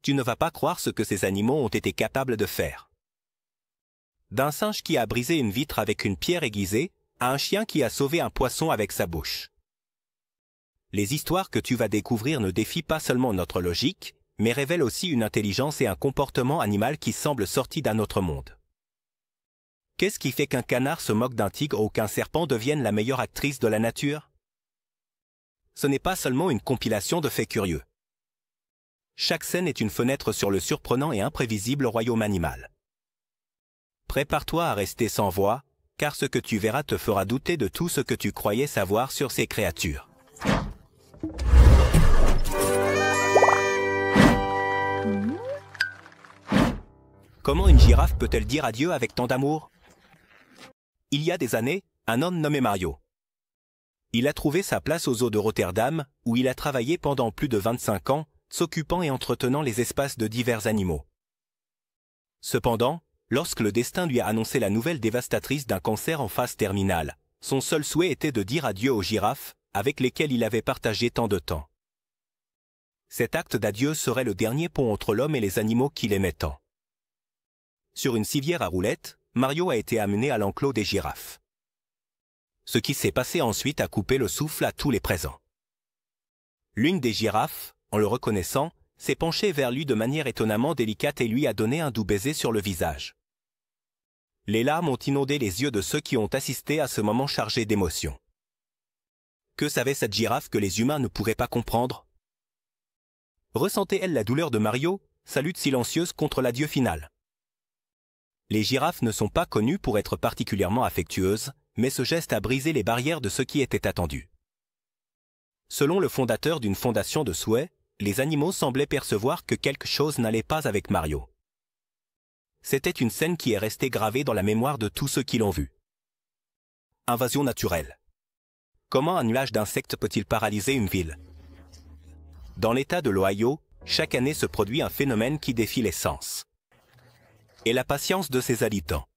Tu ne vas pas croire ce que ces animaux ont été capables de faire. D'un singe qui a brisé une vitre avec une pierre aiguisée, à un chien qui a sauvé un poisson avec sa bouche. Les histoires que tu vas découvrir ne défient pas seulement notre logique, mais révèlent aussi une intelligence et un comportement animal qui semblent sortis d'un autre monde. Qu'est-ce qui fait qu'un canard se moque d'un tigre ou qu'un serpent devienne la meilleure actrice de la nature? Ce n'est pas seulement une compilation de faits curieux. Chaque scène est une fenêtre sur le surprenant et imprévisible royaume animal. Prépare-toi à rester sans voix, car ce que tu verras te fera douter de tout ce que tu croyais savoir sur ces créatures. Comment une girafe peut-elle dire adieu avec tant d'amour? Il y a des années, un homme nommé Mario. Il a trouvé sa place aux eaux de Rotterdam, où il a travaillé pendant plus de 25 ans, s'occupant et entretenant les espaces de divers animaux. Cependant, lorsque le destin lui a annoncé la nouvelle dévastatrice d'un cancer en phase terminale, son seul souhait était de dire adieu aux girafes, avec lesquelles il avait partagé tant de temps. Cet acte d'adieu serait le dernier pont entre l'homme et les animaux qu'il aimait tant. Sur une civière à roulettes, Mario a été amené à l'enclos des girafes. Ce qui s'est passé ensuite a coupé le souffle à tous les présents. L'une des girafes, en le reconnaissant, s'est penchée vers lui de manière étonnamment délicate et lui a donné un doux baiser sur le visage. Les larmes ont inondé les yeux de ceux qui ont assisté à ce moment chargé d'émotions. Que savait cette girafe que les humains ne pourraient pas comprendre? Ressentait-elle la douleur de Mario, sa lutte silencieuse contre l'adieu final? Les girafes ne sont pas connues pour être particulièrement affectueuses, mais ce geste a brisé les barrières de ce qui était attendu. Selon le fondateur d'une fondation de souhait, les animaux semblaient percevoir que quelque chose n'allait pas avec Mario. C'était une scène qui est restée gravée dans la mémoire de tous ceux qui l'ont vue. Invasion naturelle. Comment un nuage d'insectes peut-il paralyser une ville? Dans l'État de l'Ohio, chaque année se produit un phénomène qui défie les sens. Et la patience de ses habitants.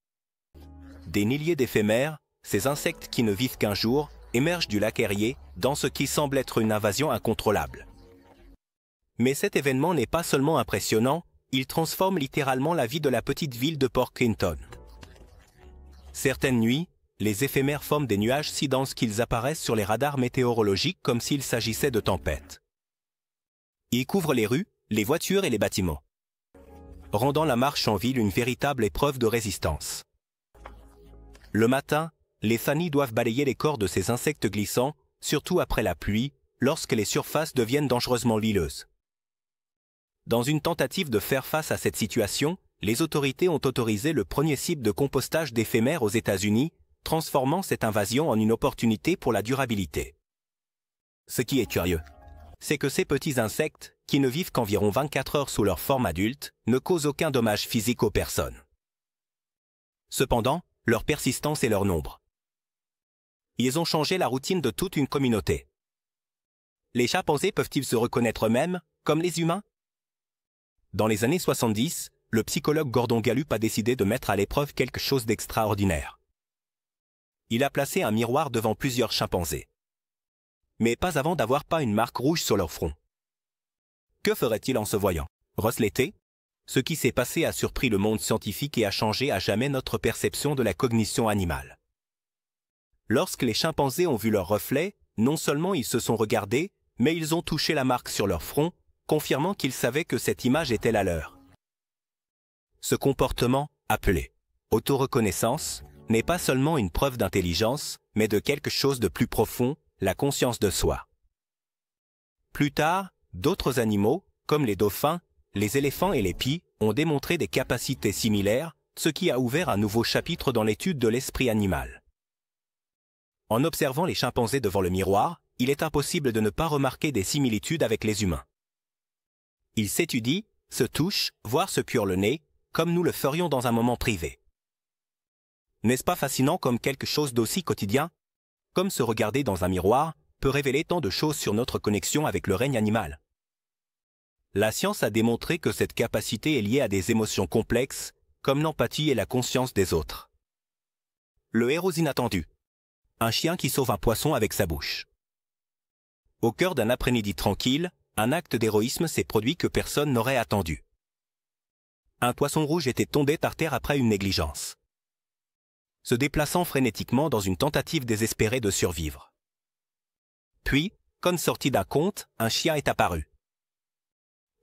Des milliers d'éphémères, ces insectes qui ne vivent qu'un jour, émergent du lac Erie dans ce qui semble être une invasion incontrôlable. Mais cet événement n'est pas seulement impressionnant, il transforme littéralement la vie de la petite ville de Port Clinton. Certaines nuits, les éphémères forment des nuages si denses qu'ils apparaissent sur les radars météorologiques comme s'il s'agissait de tempêtes. Ils couvrent les rues, les voitures et les bâtiments, rendant la marche en ville une véritable épreuve de résistance. Le matin, les familles doivent balayer les corps de ces insectes glissants, surtout après la pluie, lorsque les surfaces deviennent dangereusement huileuses. Dans une tentative de faire face à cette situation, les autorités ont autorisé le premier site de compostage d'éphémères aux États-Unis, transformant cette invasion en une opportunité pour la durabilité. Ce qui est curieux, c'est que ces petits insectes, qui ne vivent qu'environ 24 heures sous leur forme adulte, ne causent aucun dommage physique aux personnes. Cependant, leur persistance et leur nombre. Ils ont changé la routine de toute une communauté. Les chimpanzés peuvent-ils se reconnaître eux-mêmes, comme les humains? Dans les années 70, le psychologue Gordon Gallup a décidé de mettre à l'épreuve quelque chose d'extraordinaire. Il a placé un miroir devant plusieurs chimpanzés. Mais pas avant d'avoir peint une marque rouge sur leur front. Que ferait-il en se voyant? Reflété? Ce qui s'est passé a surpris le monde scientifique et a changé à jamais notre perception de la cognition animale. Lorsque les chimpanzés ont vu leur reflet, non seulement ils se sont regardés, mais ils ont touché la marque sur leur front, confirmant qu'ils savaient que cette image était la leur. Ce comportement, appelé autoreconnaissance, n'est pas seulement une preuve d'intelligence, mais de quelque chose de plus profond, la conscience de soi. Plus tard, d'autres animaux, comme les dauphins, les éléphants et les pies, ont démontré des capacités similaires, ce qui a ouvert un nouveau chapitre dans l'étude de l'esprit animal. En observant les chimpanzés devant le miroir, il est impossible de ne pas remarquer des similitudes avec les humains. Ils s'étudient, se touchent, voire se curent le nez, comme nous le ferions dans un moment privé. N'est-ce pas fascinant comme quelque chose d'aussi quotidien? Comme se regarder dans un miroir peut révéler tant de choses sur notre connexion avec le règne animal. La science a démontré que cette capacité est liée à des émotions complexes, comme l'empathie et la conscience des autres. Le héros inattendu. Un chien qui sauve un poisson avec sa bouche. Au cœur d'un après-midi tranquille, un acte d'héroïsme s'est produit que personne n'aurait attendu. Un poisson rouge était tombé par terre après une négligence, se déplaçant frénétiquement dans une tentative désespérée de survivre. Puis, comme sorti d'un conte, un chien est apparu.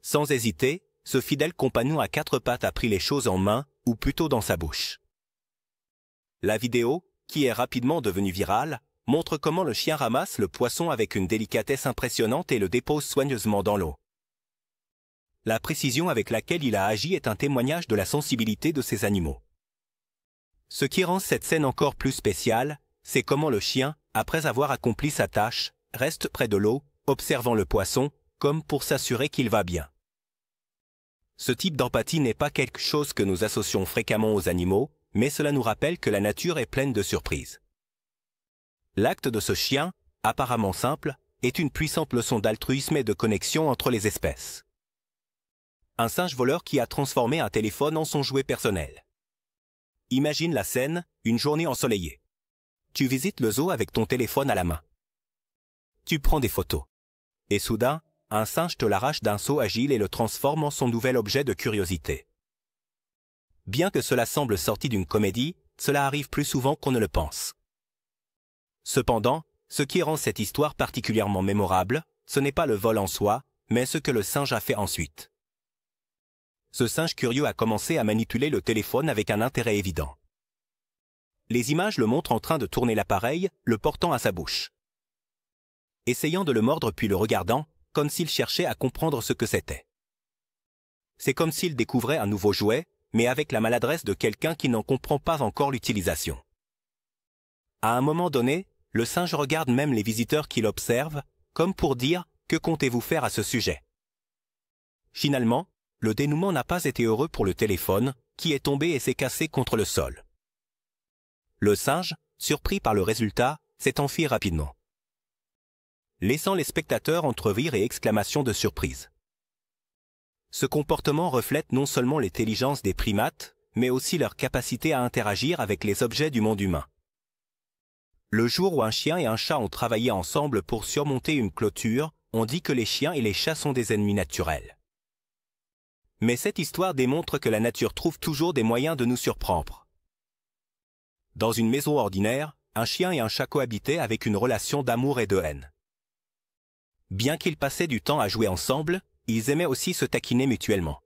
Sans hésiter, ce fidèle compagnon à quatre pattes a pris les choses en main, ou plutôt dans sa bouche. La vidéo, qui est rapidement devenue virale, montre comment le chien ramasse le poisson avec une délicatesse impressionnante et le dépose soigneusement dans l'eau. La précision avec laquelle il a agi est un témoignage de la sensibilité de ces animaux. Ce qui rend cette scène encore plus spéciale, c'est comment le chien, après avoir accompli sa tâche, reste près de l'eau, observant le poisson, comme pour s'assurer qu'il va bien. Ce type d'empathie n'est pas quelque chose que nous associons fréquemment aux animaux, mais cela nous rappelle que la nature est pleine de surprises. L'acte de ce chien, apparemment simple, est une puissante leçon d'altruisme et de connexion entre les espèces. Un singe voleur qui a transformé un téléphone en son jouet personnel. Imagine la scène, une journée ensoleillée. Tu visites le zoo avec ton téléphone à la main. Tu prends des photos. Et soudain, un singe te l'arrache d'un saut agile et le transforme en son nouvel objet de curiosité. Bien que cela semble sorti d'une comédie, cela arrive plus souvent qu'on ne le pense. Cependant, ce qui rend cette histoire particulièrement mémorable, ce n'est pas le vol en soi, mais ce que le singe a fait ensuite. Ce singe curieux a commencé à manipuler le téléphone avec un intérêt évident. Les images le montrent en train de tourner l'appareil, le portant à sa bouche. Essayant de le mordre puis le regardant, comme s'il cherchait à comprendre ce que c'était. C'est comme s'il découvrait un nouveau jouet, mais avec la maladresse de quelqu'un qui n'en comprend pas encore l'utilisation. À un moment donné, le singe regarde même les visiteurs qui l'observent, comme pour dire « Que comptez-vous faire à ce sujet ?» Finalement, le dénouement n'a pas été heureux pour le téléphone, qui est tombé et s'est cassé contre le sol. Le singe, surpris par le résultat, s'est enfui rapidement, laissant les spectateurs entre rires et exclamations de surprise. Ce comportement reflète non seulement l'intelligence des primates, mais aussi leur capacité à interagir avec les objets du monde humain. Le jour où un chien et un chat ont travaillé ensemble pour surmonter une clôture, on dit que les chiens et les chats sont des ennemis naturels. Mais cette histoire démontre que la nature trouve toujours des moyens de nous surprendre. Dans une maison ordinaire, un chien et un chat cohabitaient avec une relation d'amour et de haine. Bien qu'ils passaient du temps à jouer ensemble, ils aimaient aussi se taquiner mutuellement.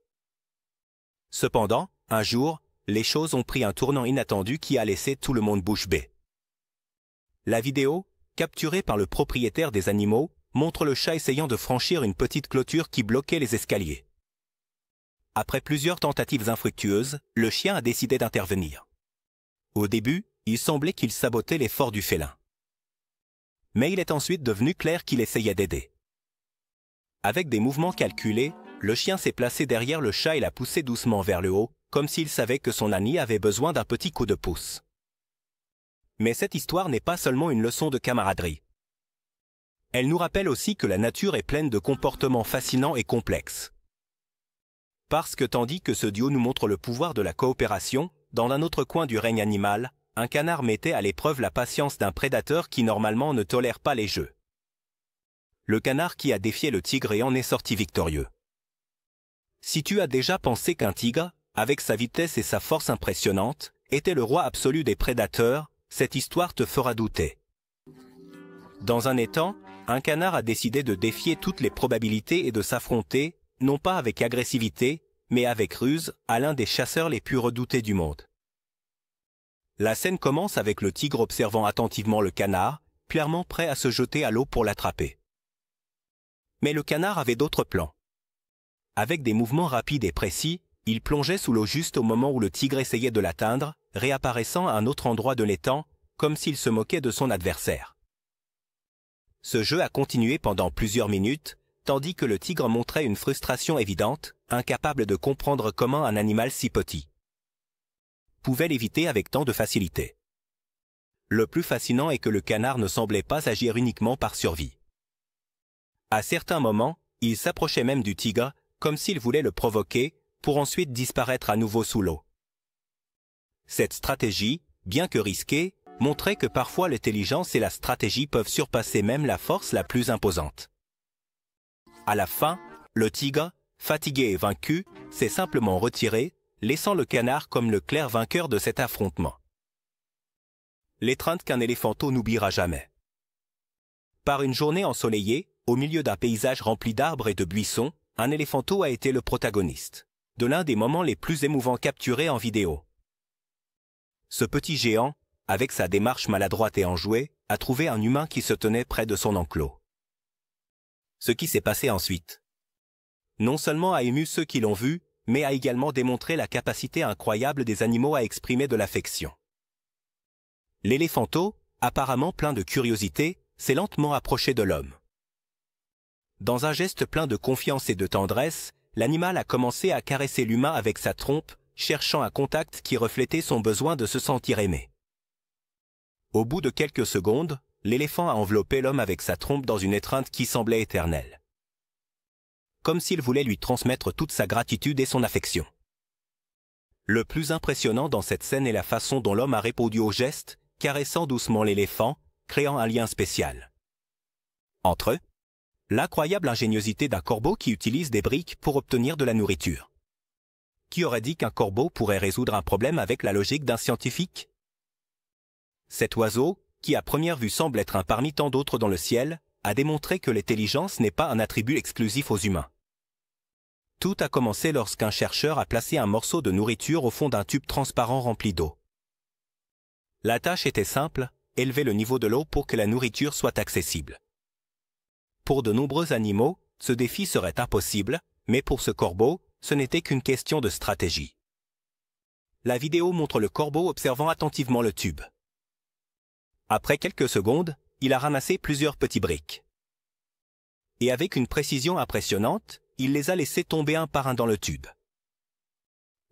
Cependant, un jour, les choses ont pris un tournant inattendu qui a laissé tout le monde bouche bée. La vidéo, capturée par le propriétaire des animaux, montre le chat essayant de franchir une petite clôture qui bloquait les escaliers. Après plusieurs tentatives infructueuses, le chien a décidé d'intervenir. Au début, il semblait qu'il sabotait l'effort du félin. Mais il est ensuite devenu clair qu'il essayait d'aider. Avec des mouvements calculés, le chien s'est placé derrière le chat et l'a poussé doucement vers le haut, comme s'il savait que son ami avait besoin d'un petit coup de pouce. Mais cette histoire n'est pas seulement une leçon de camaraderie. Elle nous rappelle aussi que la nature est pleine de comportements fascinants et complexes. Parce que tandis que ce duo nous montre le pouvoir de la coopération, dans un autre coin du règne animal, un canard mettait à l'épreuve la patience d'un prédateur qui normalement ne tolère pas les jeux. Le canard qui a défié le tigre et en est sorti victorieux. Si tu as déjà pensé qu'un tigre, avec sa vitesse et sa force impressionnante, était le roi absolu des prédateurs, cette histoire te fera douter. Dans un étang, un canard a décidé de défier toutes les probabilités et de s'affronter, non pas avec agressivité, mais avec ruse, à l'un des chasseurs les plus redoutés du monde. La scène commence avec le tigre observant attentivement le canard, clairement prêt à se jeter à l'eau pour l'attraper. Mais le canard avait d'autres plans. Avec des mouvements rapides et précis, il plongeait sous l'eau juste au moment où le tigre essayait de l'atteindre, réapparaissant à un autre endroit de l'étang, comme s'il se moquait de son adversaire. Ce jeu a continué pendant plusieurs minutes, tandis que le tigre montrait une frustration évidente, incapable de comprendre comment un animal si petit pouvait l'éviter avec tant de facilité. Le plus fascinant est que le canard ne semblait pas agir uniquement par survie. À certains moments, il s'approchait même du tigre, comme s'il voulait le provoquer, pour ensuite disparaître à nouveau sous l'eau. Cette stratégie, bien que risquée, montrait que parfois l'intelligence et la stratégie peuvent surpasser même la force la plus imposante. À la fin, le tigre, fatigué et vaincu, s'est simplement retiré, laissant le canard comme le clair vainqueur de cet affrontement. L'étreinte qu'un éléphanteau n'oubliera jamais. Par une journée ensoleillée, au milieu d'un paysage rempli d'arbres et de buissons, un éléphanteau a été le protagoniste de l'un des moments les plus émouvants capturés en vidéo. Ce petit géant, avec sa démarche maladroite et enjouée, a trouvé un humain qui se tenait près de son enclos. Ce qui s'est passé ensuite, non seulement a ému ceux qui l'ont vu, mais a également démontré la capacité incroyable des animaux à exprimer de l'affection. L'éléphanteau, apparemment plein de curiosité, s'est lentement approché de l'homme. Dans un geste plein de confiance et de tendresse, l'animal a commencé à caresser l'humain avec sa trompe, cherchant un contact qui reflétait son besoin de se sentir aimé. Au bout de quelques secondes, l'éléphant a enveloppé l'homme avec sa trompe dans une étreinte qui semblait éternelle. Comme s'il voulait lui transmettre toute sa gratitude et son affection. Le plus impressionnant dans cette scène est la façon dont l'homme a répondu au geste, caressant doucement l'éléphant, créant un lien spécial entre eux. L'incroyable ingéniosité d'un corbeau qui utilise des briques pour obtenir de la nourriture. Qui aurait dit qu'un corbeau pourrait résoudre un problème avec la logique d'un scientifique? Cet oiseau, qui à première vue semble être un parmi tant d'autres dans le ciel, a démontré que l'intelligence n'est pas un attribut exclusif aux humains. Tout a commencé lorsqu'un chercheur a placé un morceau de nourriture au fond d'un tube transparent rempli d'eau. La tâche était simple, élever le niveau de l'eau pour que la nourriture soit accessible. Pour de nombreux animaux, ce défi serait impossible, mais pour ce corbeau, ce n'était qu'une question de stratégie. La vidéo montre le corbeau observant attentivement le tube. Après quelques secondes, il a ramassé plusieurs petits briques. Et avec une précision impressionnante, il les a laissés tomber un par un dans le tube.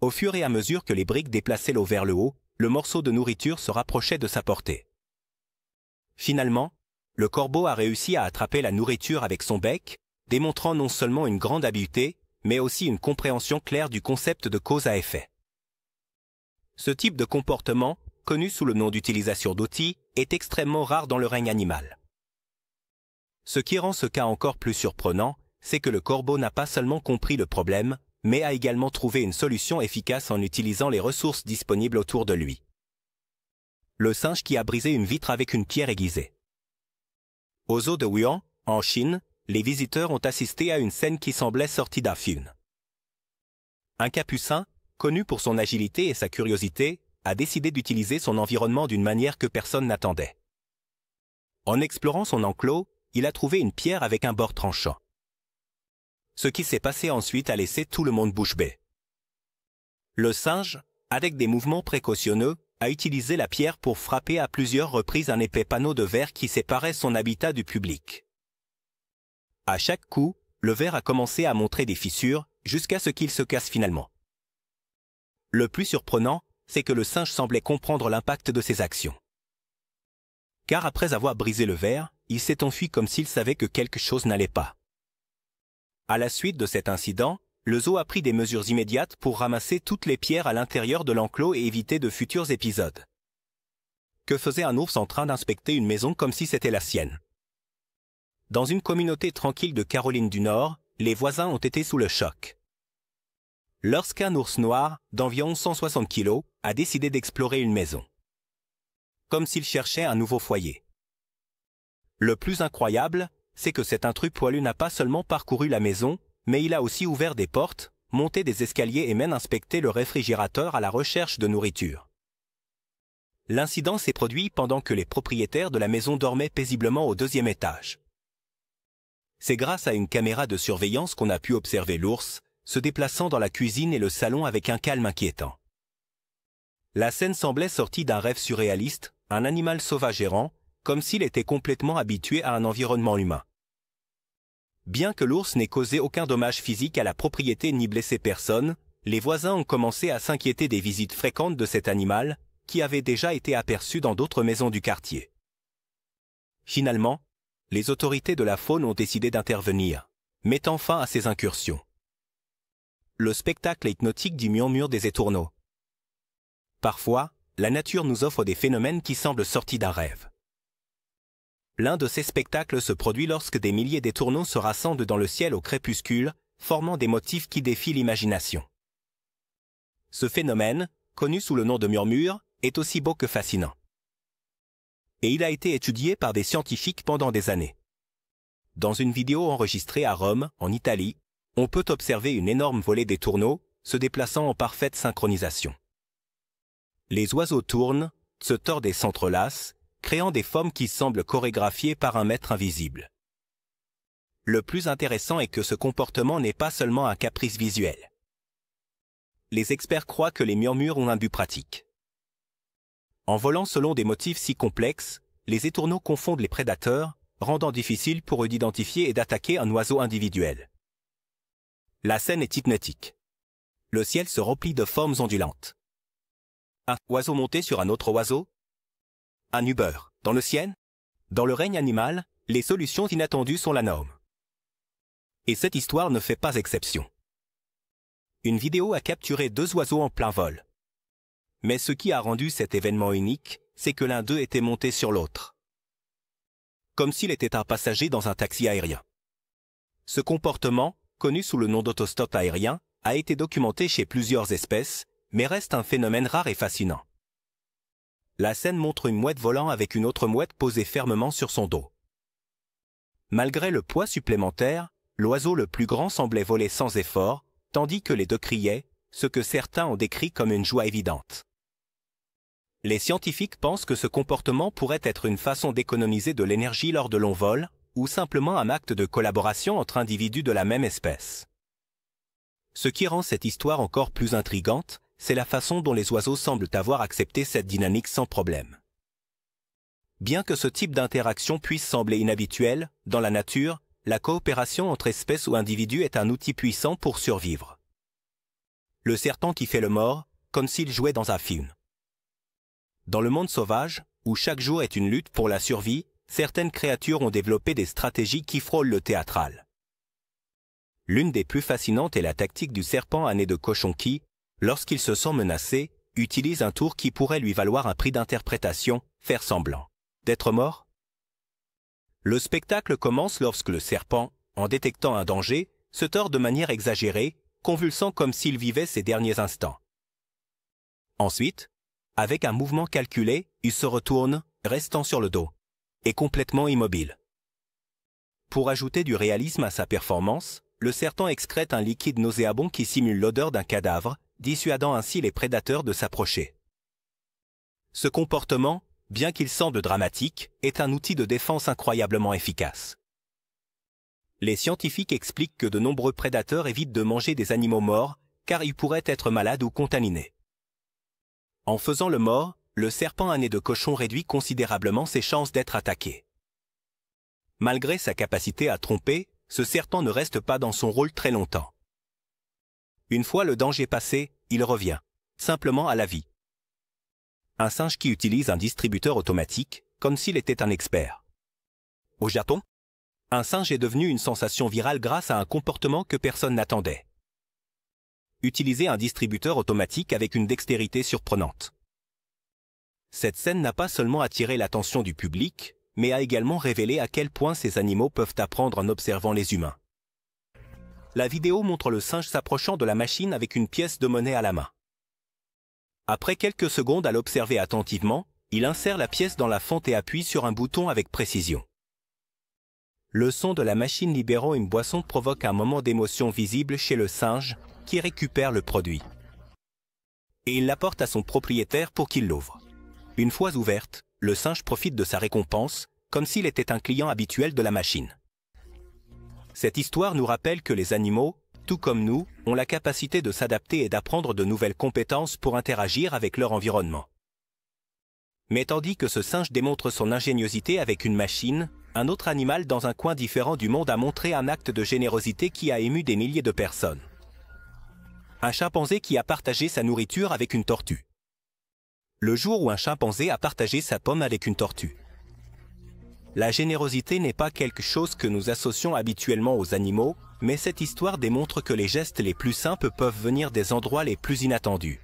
Au fur et à mesure que les briques déplaçaient l'eau vers le haut, le morceau de nourriture se rapprochait de sa portée. Finalement, le corbeau a réussi à attraper la nourriture avec son bec, démontrant non seulement une grande habileté, mais aussi une compréhension claire du concept de cause à effet. Ce type de comportement, connu sous le nom d'utilisation d'outils, est extrêmement rare dans le règne animal. Ce qui rend ce cas encore plus surprenant, c'est que le corbeau n'a pas seulement compris le problème, mais a également trouvé une solution efficace en utilisant les ressources disponibles autour de lui. Le singe qui a brisé une vitre avec une pierre aiguisée. Au zoo de Wuhan, en Chine, les visiteurs ont assisté à une scène qui semblait sortie d'un film. Un capucin, connu pour son agilité et sa curiosité, a décidé d'utiliser son environnement d'une manière que personne n'attendait. En explorant son enclos, il a trouvé une pierre avec un bord tranchant. Ce qui s'est passé ensuite a laissé tout le monde bouche bée. Le singe, avec des mouvements précautionneux, a utilisé la pierre pour frapper à plusieurs reprises un épais panneau de verre qui séparait son habitat du public. À chaque coup, le verre a commencé à montrer des fissures, jusqu'à ce qu'il se casse finalement. Le plus surprenant, c'est que le singe semblait comprendre l'impact de ses actions. Car après avoir brisé le verre, il s'est enfui comme s'il savait que quelque chose n'allait pas. À la suite de cet incident, le zoo a pris des mesures immédiates pour ramasser toutes les pierres à l'intérieur de l'enclos et éviter de futurs épisodes. Que faisait un ours en train d'inspecter une maison comme si c'était la sienne? Dans une communauté tranquille de Caroline du Nord, les voisins ont été sous le choc. Lorsqu'un ours noir, d'environ 160 kg, a décidé d'explorer une maison. Comme s'il cherchait un nouveau foyer. Le plus incroyable, c'est que cet intrus poilu n'a pas seulement parcouru la maison, mais il a aussi ouvert des portes, monté des escaliers et même inspecté le réfrigérateur à la recherche de nourriture. L'incident s'est produit pendant que les propriétaires de la maison dormaient paisiblement au 2e étage. C'est grâce à une caméra de surveillance qu'on a pu observer l'ours, se déplaçant dans la cuisine et le salon avec un calme inquiétant. La scène semblait sortie d'un rêve surréaliste, un animal sauvage errant, comme s'il était complètement habitué à un environnement humain. Bien que l'ours n'ait causé aucun dommage physique à la propriété ni blessé personne, les voisins ont commencé à s'inquiéter des visites fréquentes de cet animal, qui avait déjà été aperçu dans d'autres maisons du quartier. Finalement, les autorités de la faune ont décidé d'intervenir, mettant fin à ces incursions. Le spectacle hypnotique du murmure des étourneaux. Parfois, la nature nous offre des phénomènes qui semblent sortis d'un rêve. L'un de ces spectacles se produit lorsque des milliers d'étourneaux se rassemblent dans le ciel au crépuscule, formant des motifs qui défient l'imagination. Ce phénomène, connu sous le nom de murmure, est aussi beau que fascinant. Et il a été étudié par des scientifiques pendant des années. Dans une vidéo enregistrée à Rome, en Italie, on peut observer une énorme volée d'étourneaux se déplaçant en parfaite synchronisation. Les oiseaux tournent, se tordent et s'entrelacent, créant des formes qui semblent chorégraphiées par un maître invisible. Le plus intéressant est que ce comportement n'est pas seulement un caprice visuel. Les experts croient que les murmures ont un but pratique. En volant selon des motifs si complexes, les étourneaux confondent les prédateurs, rendant difficile pour eux d'identifier et d'attaquer un oiseau individuel. La scène est hypnotique. Le ciel se remplit de formes ondulantes. Un oiseau monté sur un autre oiseau? Un Uber, dans le ciel? Dans le règne animal, les solutions inattendues sont la norme. Et cette histoire ne fait pas exception. Une vidéo a capturé 2 oiseaux en plein vol. Mais ce qui a rendu cet événement unique, c'est que l'un d'eux était monté sur l'autre. Comme s'il était un passager dans un taxi aérien. Ce comportement, connu sous le nom d'autostop aérien, a été documenté chez plusieurs espèces, mais reste un phénomène rare et fascinant. La scène montre une mouette volant avec une autre mouette posée fermement sur son dos. Malgré le poids supplémentaire, l'oiseau le plus grand semblait voler sans effort, tandis que les deux criaient, ce que certains ont décrit comme une joie évidente. Les scientifiques pensent que ce comportement pourrait être une façon d'économiser de l'énergie lors de longs vols, ou simplement un acte de collaboration entre individus de la même espèce. Ce qui rend cette histoire encore plus intrigante, c'est la façon dont les oiseaux semblent avoir accepté cette dynamique sans problème. Bien que ce type d'interaction puisse sembler inhabituel, dans la nature, la coopération entre espèces ou individus est un outil puissant pour survivre. Le serpent qui fait le mort, comme s'il jouait dans un film. Dans le monde sauvage, où chaque jour est une lutte pour la survie, certaines créatures ont développé des stratégies qui frôlent le théâtral. L'une des plus fascinantes est la tactique du serpent à nez de cochon qui, lorsqu'il se sent menacé, utilise un tour qui pourrait lui valoir un prix d'interprétation, faire semblant d'être mort. Le spectacle commence lorsque le serpent, en détectant un danger, se tord de manière exagérée, convulsant comme s'il vivait ses derniers instants. Ensuite, avec un mouvement calculé, il se retourne, restant sur le dos, et complètement immobile. Pour ajouter du réalisme à sa performance, le serpent excrète un liquide nauséabond qui simule l'odeur d'un cadavre, dissuadant ainsi les prédateurs de s'approcher. Ce comportement, bien qu'il semble dramatique, est un outil de défense incroyablement efficace. Les scientifiques expliquent que de nombreux prédateurs évitent de manger des animaux morts, car ils pourraient être malades ou contaminés. En faisant le mort, le serpent à nez de cochon réduit considérablement ses chances d'être attaqué. Malgré sa capacité à tromper, ce serpent ne reste pas dans son rôle très longtemps. Une fois le danger passé, il revient, simplement à la vie. Un singe qui utilise un distributeur automatique, comme s'il était un expert. Au Japon, un singe est devenu une sensation virale grâce à un comportement que personne n'attendait. Utiliser un distributeur automatique avec une dextérité surprenante. Cette scène n'a pas seulement attiré l'attention du public, mais a également révélé à quel point ces animaux peuvent apprendre en observant les humains. La vidéo montre le singe s'approchant de la machine avec une pièce de monnaie à la main. Après quelques secondes à l'observer attentivement, il insère la pièce dans la fente et appuie sur un bouton avec précision. Le son de la machine libérant une boisson provoque un moment d'émotion visible chez le singe, qui récupère le produit. Et il l'apporte à son propriétaire pour qu'il l'ouvre. Une fois ouverte, le singe profite de sa récompense, comme s'il était un client habituel de la machine. Cette histoire nous rappelle que les animaux, tout comme nous, ont la capacité de s'adapter et d'apprendre de nouvelles compétences pour interagir avec leur environnement. Mais tandis que ce singe démontre son ingéniosité avec une machine, un autre animal dans un coin différent du monde a montré un acte de générosité qui a ému des milliers de personnes. Un chimpanzé qui a partagé sa nourriture avec une tortue. Le jour où un chimpanzé a partagé sa pomme avec une tortue. La générosité n'est pas quelque chose que nous associons habituellement aux animaux, mais cette histoire démontre que les gestes les plus simples peuvent venir des endroits les plus inattendus.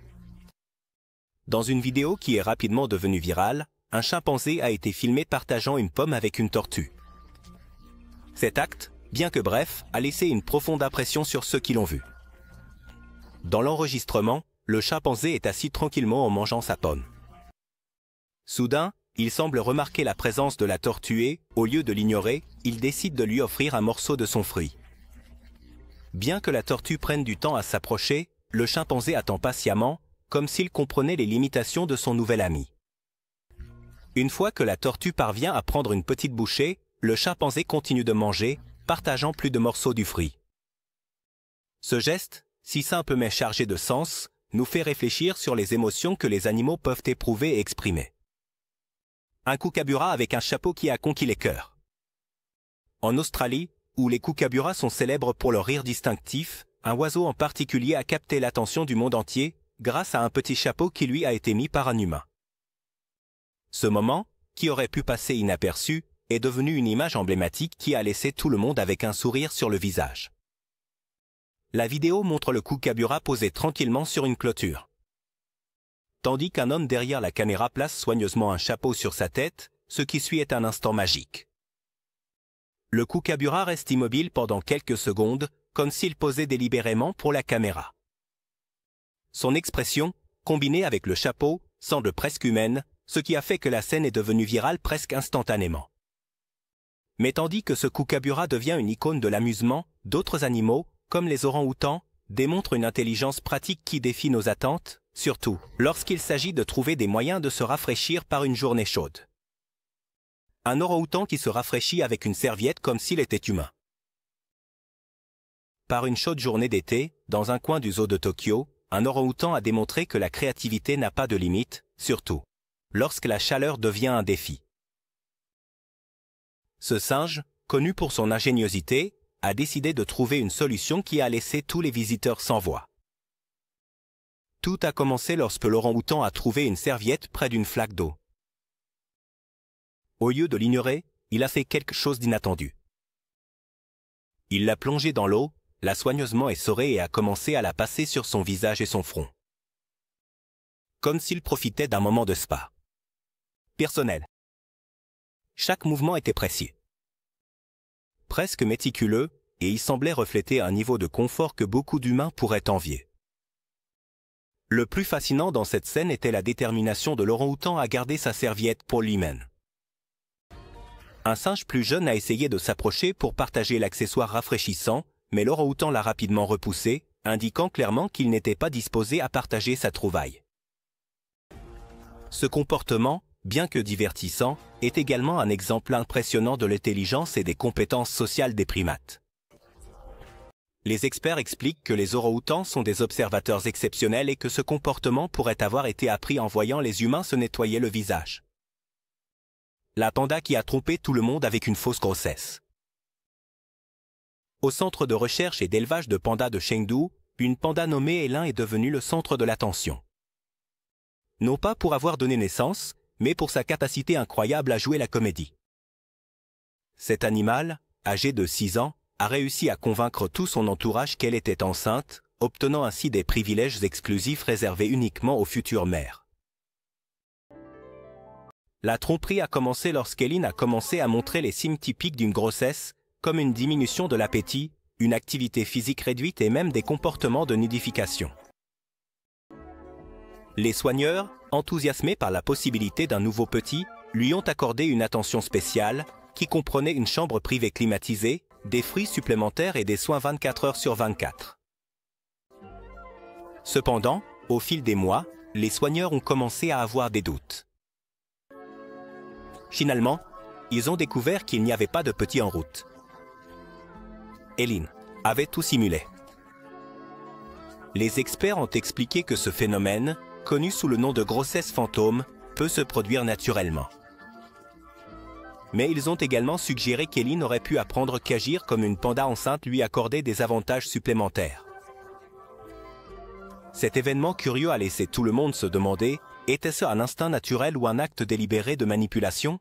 Dans une vidéo qui est rapidement devenue virale, un chimpanzé a été filmé partageant une pomme avec une tortue. Cet acte, bien que bref, a laissé une profonde impression sur ceux qui l'ont vu. Dans l'enregistrement, le chimpanzé est assis tranquillement en mangeant sa pomme. Soudain, il semble remarquer la présence de la tortue et, au lieu de l'ignorer, il décide de lui offrir un morceau de son fruit. Bien que la tortue prenne du temps à s'approcher, le chimpanzé attend patiemment, comme s'il comprenait les limitations de son nouvel ami. Une fois que la tortue parvient à prendre une petite bouchée, le chimpanzé continue de manger, partageant plus de morceaux du fruit. Ce geste, si simple mais chargé de sens, nous fait réfléchir sur les émotions que les animaux peuvent éprouver et exprimer. Un kookaburra avec un chapeau qui a conquis les cœurs. En Australie, où les kookaburras sont célèbres pour leur rire distinctif, un oiseau en particulier a capté l'attention du monde entier grâce à un petit chapeau qui lui a été mis par un humain. Ce moment, qui aurait pu passer inaperçu, est devenu une image emblématique qui a laissé tout le monde avec un sourire sur le visage. La vidéo montre le kookaburra posé tranquillement sur une clôture. Tandis qu'un homme derrière la caméra place soigneusement un chapeau sur sa tête, ce qui suit est un instant magique. Le kookaburra reste immobile pendant quelques secondes, comme s'il posait délibérément pour la caméra. Son expression, combinée avec le chapeau, semble presque humaine, ce qui a fait que la scène est devenue virale presque instantanément. Mais tandis que ce kookaburra devient une icône de l'amusement, d'autres animaux, comme les orang-outans, démontrent une intelligence pratique qui défie nos attentes, surtout lorsqu'il s'agit de trouver des moyens de se rafraîchir par une journée chaude. Un orang-outan qui se rafraîchit avec une serviette comme s'il était humain. Par une chaude journée d'été, dans un coin du zoo de Tokyo, un orang-outan a démontré que la créativité n'a pas de limite, surtout lorsque la chaleur devient un défi. Ce singe, connu pour son ingéniosité, a décidé de trouver une solution qui a laissé tous les visiteurs sans voix. Tout a commencé lorsque l'orang-outan a trouvé une serviette près d'une flaque d'eau. Au lieu de l'ignorer, il a fait quelque chose d'inattendu. Il l'a plongée dans l'eau, l'a soigneusement essorée et a commencé à la passer sur son visage et son front. Comme s'il profitait d'un moment de spa. Personnel. Chaque mouvement était précis. Presque méticuleux, et il semblait refléter un niveau de confort que beaucoup d'humains pourraient envier. Le plus fascinant dans cette scène était la détermination de l'orang-outan à garder sa serviette pour lui-même. Un singe plus jeune a essayé de s'approcher pour partager l'accessoire rafraîchissant, mais l'orang-outan l'a rapidement repoussé, indiquant clairement qu'il n'était pas disposé à partager sa trouvaille. Ce comportement, bien que divertissant, est également un exemple impressionnant de l'intelligence et des compétences sociales des primates. Les experts expliquent que les orang-outans sont des observateurs exceptionnels et que ce comportement pourrait avoir été appris en voyant les humains se nettoyer le visage. La panda qui a trompé tout le monde avec une fausse grossesse. Au centre de recherche et d'élevage de pandas de Chengdu, une panda nommée Elin est devenue le centre de l'attention. Non pas pour avoir donné naissance, mais pour sa capacité incroyable à jouer la comédie. Cet animal, âgé de 6 ans, a réussi à convaincre tout son entourage qu'elle était enceinte, obtenant ainsi des privilèges exclusifs réservés uniquement aux futures mères. La tromperie a commencé lorsqu'Elin a commencé à montrer les signes typiques d'une grossesse, comme une diminution de l'appétit, une activité physique réduite et même des comportements de nidification. Les soigneurs, enthousiasmés par la possibilité d'un nouveau petit, lui ont accordé une attention spéciale, qui comprenait une chambre privée climatisée, des fruits supplémentaires et des soins 24 heures sur 24. Cependant, au fil des mois, les soigneurs ont commencé à avoir des doutes. Finalement, ils ont découvert qu'il n'y avait pas de petit en route. Elin avait tout simulé. Les experts ont expliqué que ce phénomène, connu sous le nom de grossesse fantôme, peut se produire naturellement. Mais ils ont également suggéré qu'Elin aurait pu apprendre qu'agir comme une panda enceinte lui accordait des avantages supplémentaires. Cet événement curieux a laissé tout le monde se demander, était-ce un instinct naturel ou un acte délibéré de manipulation?